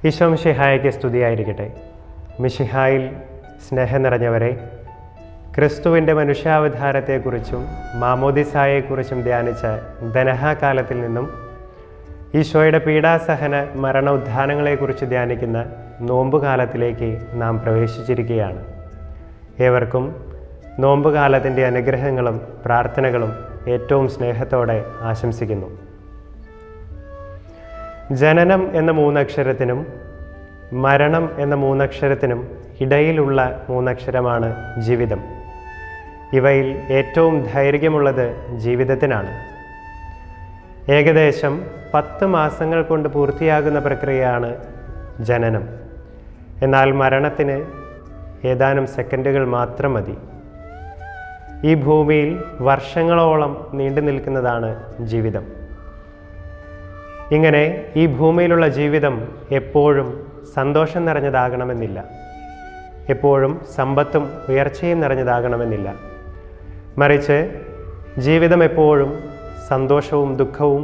ഈശോ മിശിഹായ്ക്ക് സ്തുതിയായിരിക്കട്ടെ. മിശിഹായിൽ സ്നേഹം നിറഞ്ഞവരെ, ക്രിസ്തുവിൻ്റെ മനുഷ്യാവതാരത്തെക്കുറിച്ചും മാമോദിസായെക്കുറിച്ചും ധ്യാനിച്ച ധനഹാകാലത്തിൽ നിന്നും ഈശോയുടെ പീഡാസഹന മരണ ഉത്ഥാനങ്ങളെക്കുറിച്ച് ധ്യാനിക്കുന്ന നോമ്പുകാലത്തിലേക്ക് നാം പ്രവേശിച്ചിരിക്കുകയാണ്. ഏവർക്കും നോമ്പുകാലത്തിൻ്റെ അനുഗ്രഹങ്ങളും പ്രാർത്ഥനകളും ഏറ്റവും സ്നേഹത്തോടെ ആശംസിക്കുന്നു. ജനനം എന്ന മൂന്നക്ഷരത്തിനും മരണം എന്ന മൂന്നക്ഷരത്തിനും ഇടയിലുള്ള മൂന്നക്ഷരമാണ് ജീവിതം. ഇവയിൽ ഏറ്റവും ദൈർഘ്യമുള്ളത് ജീവിതത്തിനാണ്. ഏകദേശം 10 മാസങ്ങൾ കൊണ്ട് പൂർത്തിയാകുന്ന പ്രക്രിയയാണ് ജനനം. എന്നാൽ മരണത്തിന് ഏതാനും സെക്കൻഡുകൾ മാത്രം മതി. ഈ ഭൂമിയിൽ വർഷങ്ങളോളം നീണ്ടു നിൽക്കുന്നതാണ് ജീവിതം. ഇങ്ങനെ ഈ ഭൂമിയിലുള്ള ജീവിതം എപ്പോഴും സന്തോഷം നിറഞ്ഞതാകണമെന്നില്ല, എപ്പോഴും സമ്പത്തും ഉയർച്ചയും നിറഞ്ഞതാകണമെന്നില്ല. മറിച്ച് ജീവിതം എപ്പോഴും സന്തോഷവും ദുഃഖവും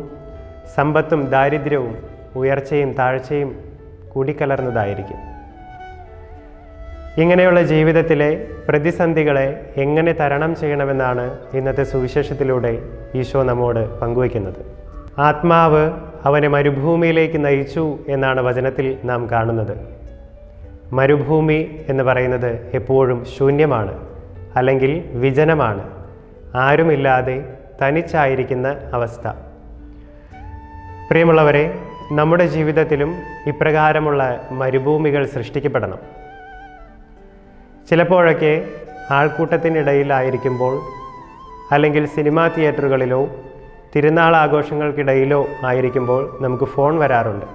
സമ്പത്തും ദാരിദ്ര്യവും ഉയർച്ചയും താഴ്ചയും കൂടിക്കലർന്നതായിരിക്കും. ഇങ്ങനെയുള്ള ജീവിതത്തിലെ പ്രതിസന്ധികളെ എങ്ങനെ തരണം ചെയ്യണമെന്നാണ് ഇന്നത്തെ സുവിശേഷത്തിലൂടെ ഈശോ നമ്മോട് പങ്കുവയ്ക്കുന്നത്. ആത്മാവ് അവനെ മരുഭൂമിയിലേക്ക് നയിച്ചു എന്നാണ് വചനത്തിൽ നാം കാണുന്നത്. മരുഭൂമി എന്ന് പറയുന്നത് എപ്പോഴും ശൂന്യമാണ്, അല്ലെങ്കിൽ വിജനമാണ്, ആരുമില്ലാതെ തനിച്ചായിരിക്കുന്ന അവസ്ഥ. പ്രിയമുള്ളവരെ, നമ്മുടെ ജീവിതത്തിലും ഇപ്രകാരമുള്ള മരുഭൂമികൾ സൃഷ്ടിക്കപ്പെടണം. ചിലപ്പോഴൊക്കെ ആൾക്കൂട്ടത്തിനിടയിലായിരിക്കുമ്പോൾ, അല്ലെങ്കിൽ സിനിമാ തിയേറ്ററുകളിലോ തിരുനാൾ ആഘോഷങ്ങൾക്കിടയിലോ ആയിരിക്കുമ്പോൾ നമുക്ക് ഫോൺ വരാറുണ്ട്.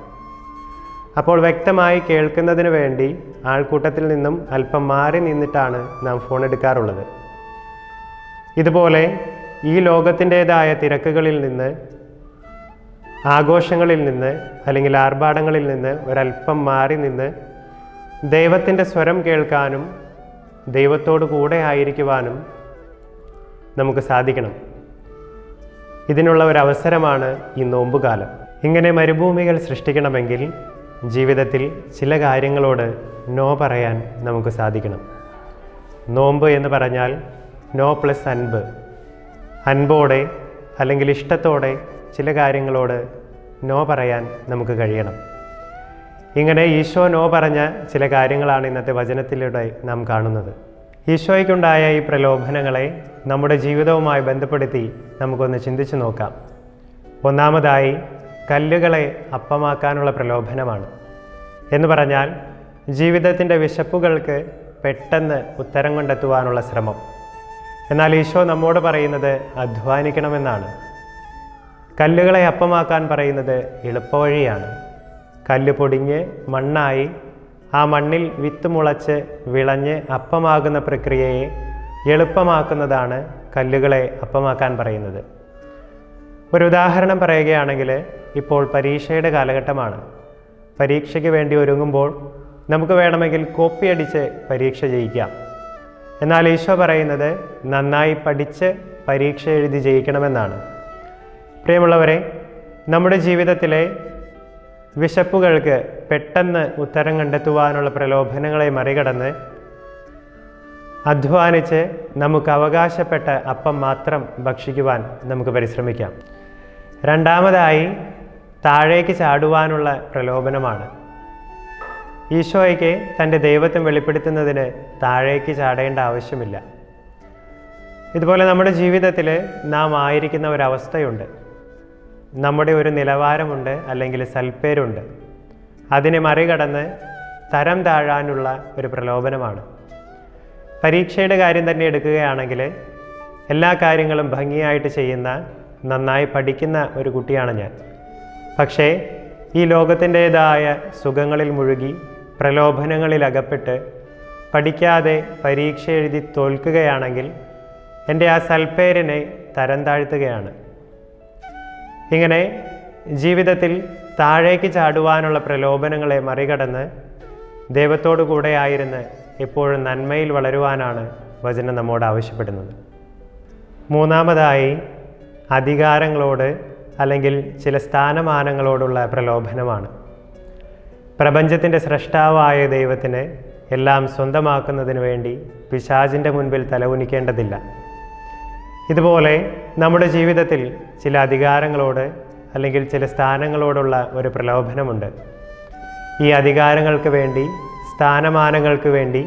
അപ്പോൾ വ്യക്തമായി കേൾക്കുന്നതിന് വേണ്ടി ആൾക്കൂട്ടത്തിൽ നിന്നും അല്പം മാറി നിന്നിട്ടാണ് നാം ഫോൺ എടുക്കാറുള്ളത്. ഇതുപോലെ ഈ ലോകത്തിൻ്റേതായ തിരക്കുകളിൽ നിന്ന്, ആഘോഷങ്ങളിൽ നിന്ന്, അല്ലെങ്കിൽ ആർഭാടങ്ങളിൽ നിന്ന് ഒരല്പം മാറി നിന്ന് ദൈവത്തിൻ്റെ സ്വരം കേൾക്കാനും ദൈവത്തോടു കൂടെ ആയിരിക്കുവാനും നമുക്ക് സാധിക്കണം. ഇതിനുള്ള ഒരവസരമാണ് ഈ നോമ്പുകാലം. ഇങ്ങനെ മരുഭൂമികൾ സൃഷ്ടിക്കണമെങ്കിൽ ജീവിതത്തിൽ ചില കാര്യങ്ങളോട് നോ പറയാൻ നമുക്ക് സാധിക്കണം. നോമ്പ് എന്ന് പറഞ്ഞാൽ നോ പ്ലസ് അൻപ്. അൻപോടെ അല്ലെങ്കിൽ ഇഷ്ടത്തോടെ ചില കാര്യങ്ങളോട് നോ പറയാൻ നമുക്ക് കഴിയണം. ഇങ്ങനെ ഈശോ നോ പറഞ്ഞ ചില കാര്യങ്ങളാണ് ഇന്നത്തെ വചനത്തിലൂടെ നാം കാണുന്നത്. ഈശോയ്ക്കുണ്ടായ ഈ പ്രലോഭനങ്ങളെ നമ്മുടെ ജീവിതവുമായി ബന്ധപ്പെടുത്തി നമുക്കൊന്ന് ചിന്തിച്ചു നോക്കാം. ഒന്നാമതായി, കല്ലുകളെ അപ്പമാക്കാനുള്ള പ്രലോഭനമാണ്. എന്ന് പറഞ്ഞാൽ ജീവിതത്തിൻ്റെ വിശപ്പുകൾക്ക് പെട്ടെന്ന് ഉത്തരം കണ്ടെത്തുവാനുള്ള ശ്രമം. എന്നാൽ ഈശോ നമ്മോട് പറയുന്നത് അധ്വാനിക്കണമെന്നാണ്. കല്ലുകളെ അപ്പമാക്കാൻ പറയുന്നത് എളുപ്പവഴിയാണ്. കല്ല് പൊടിഞ്ഞ് മണ്ണായി ആ മണ്ണിൽ വിത്ത് മുളച്ച് വിളഞ്ഞ് അപ്പമാകുന്ന പ്രക്രിയയെ എളുപ്പമാക്കുന്നതാണ് കല്ലുകളെ അപ്പമാക്കാൻ പറയുന്നത്. ഒരു ഉദാഹരണം പറയുകയാണെങ്കിൽ, ഇപ്പോൾ പരീക്ഷയുടെ കാലഘട്ടമാണ്. പരീക്ഷയ്ക്ക് വേണ്ടി ഒരുങ്ങുമ്പോൾ നമുക്ക് വേണമെങ്കിൽ കോപ്പി അടിച്ച് പരീക്ഷ ജയിക്കാം. എന്നാൽ ഈശോ പറയുന്നത് നന്നായി പഠിച്ച് പരീക്ഷ എഴുതി ജയിക്കണമെന്നാണ്. പ്രിയമുള്ളവരെ, നമ്മുടെ ജീവിതത്തിലെ വിശപ്പുകൾക്ക് പെട്ടെന്ന് ഉത്തരം കണ്ടെത്തുവാനുള്ള പ്രലോഭനങ്ങളെ മറികടന്ന് അധ്വാനിച്ച് നമുക്ക് അവകാശപ്പെട്ട അപ്പം മാത്രം ഭക്ഷിക്കുവാൻ നമുക്ക് പരിശ്രമിക്കാം. രണ്ടാമതായി, താഴേക്ക് ചാടുവാനുള്ള പ്രലോഭനമാണ്. ഈശോയ്ക്ക് തൻ്റെ ദൈവത്വം വെളിപ്പെടുത്തുന്നതിന് താഴേക്ക് ചാടേണ്ട ആവശ്യമില്ല. ഇതുപോലെ നമ്മുടെ ജീവിതത്തിൽ നാം ആയിരിക്കുന്ന ഒരവസ്ഥയുണ്ട്, നമ്മുടെ ഒരു നിലവാരമുണ്ട്, അല്ലെങ്കിൽ സൽപ്പേരുണ്ട്. അതിനെ മറികടന്ന് തരം താഴാനുള്ള ഒരു പ്രലോഭനമാണ്. പരീക്ഷയുടെ കാര്യം തന്നെ എടുക്കുകയാണെങ്കിൽ, എല്ലാ കാര്യങ്ങളും ഭംഗിയായിട്ട് ചെയ്യുന്ന, നന്നായി പഠിക്കുന്ന ഒരു കുട്ടിയാണ് ഞാൻ. പക്ഷേ ഈ ലോകത്തിൻ്റേതായ സുഖങ്ങളിൽ മുഴുകി പ്രലോഭനങ്ങളിൽ അകപ്പെട്ട് പഠിക്കാതെ പരീക്ഷ എഴുതി തോൽക്കുകയാണെങ്കിൽ എൻ്റെ ആ സൽപ്പേരിനെ തരം താഴ്ത്തുകയാണ്. ഇങ്ങനെ ജീവിതത്തിൽ താഴേക്ക് ചാടുവാനുള്ള പ്രലോഭനങ്ങളെ മറികടന്ന് ദൈവത്തോടു കൂടെ ആയിരുന്ന് എപ്പോഴും നന്മയിൽ വളരുവാനാണ് വചനം നമ്മോട് ആവശ്യപ്പെടുന്നത്. മൂന്നാമതായി, അധികാരങ്ങളോട് അല്ലെങ്കിൽ ചില സ്ഥാനമാനങ്ങളോടുള്ള പ്രലോഭനമാണ്. പ്രപഞ്ചത്തിൻ്റെ സ്രഷ്ടാവായ ദൈവത്തിന് എല്ലാം സ്വന്തമാക്കുന്നതിന് വേണ്ടി പിശാചിൻ്റെ മുൻപിൽ തലകുനിക്കേണ്ടതില്ല. ഇതുപോലെ നമ്മുടെ ജീവിതത്തിൽ ചില അധികാരങ്ങളോട് അല്ലെങ്കിൽ ചില സ്ഥാനങ്ങളോടുള്ള ഒരു പ്രലോഭനമുണ്ട്. ഈ അധികാരങ്ങൾക്ക് വേണ്ടി, സ്ഥാനമാനങ്ങൾക്ക് വേണ്ടി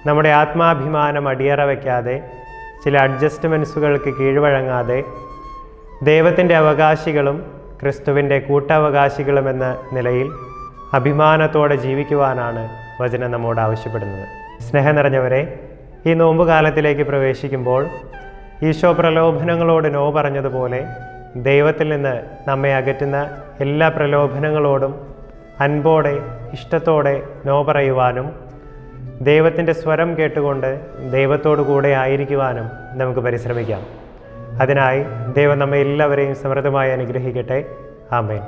നമ്മുടെ ആത്മാഭിമാനം അടിയറ വയ്ക്കാതെ, ചില അഡ്ജസ്റ്റ്മെൻറ്റ്സുകൾക്ക് കീഴ്വഴങ്ങാതെ ദൈവത്തിൻ്റെ അവകാശികളും ക്രിസ്തുവിൻ്റെ കൂട്ടവകാശികളുമെന്ന നിലയിൽ അഭിമാനത്തോടെ ജീവിക്കുവാനാണ് വചനം നമ്മോട് ആവശ്യപ്പെടുന്നത്. സ്നേഹം നിറഞ്ഞവരെ, ഈ നോമ്പുകാലത്തിലേക്ക് പ്രവേശിക്കുമ്പോൾ ഈശോ പ്രലോഭനങ്ങളോട് നോ പറഞ്ഞതുപോലെ ദൈവത്തിൽ നിന്ന് നമ്മെ അകറ്റുന്ന എല്ലാ പ്രലോഭനങ്ങളോടും അൻപോടെ, ഇഷ്ടത്തോടെ നോ പറയുവാനും ദൈവത്തിൻ്റെ സ്വരം കേട്ടുകൊണ്ട് ദൈവത്തോടു കൂടെ ആയിരിക്കുവാനും നമുക്ക് പരിശ്രമിക്കാം. അതിനായി ദൈവം നമ്മെ എല്ലാവരെയും സമൃദ്ധമായി അനുഗ്രഹിക്കട്ടെ. ആമേൻ.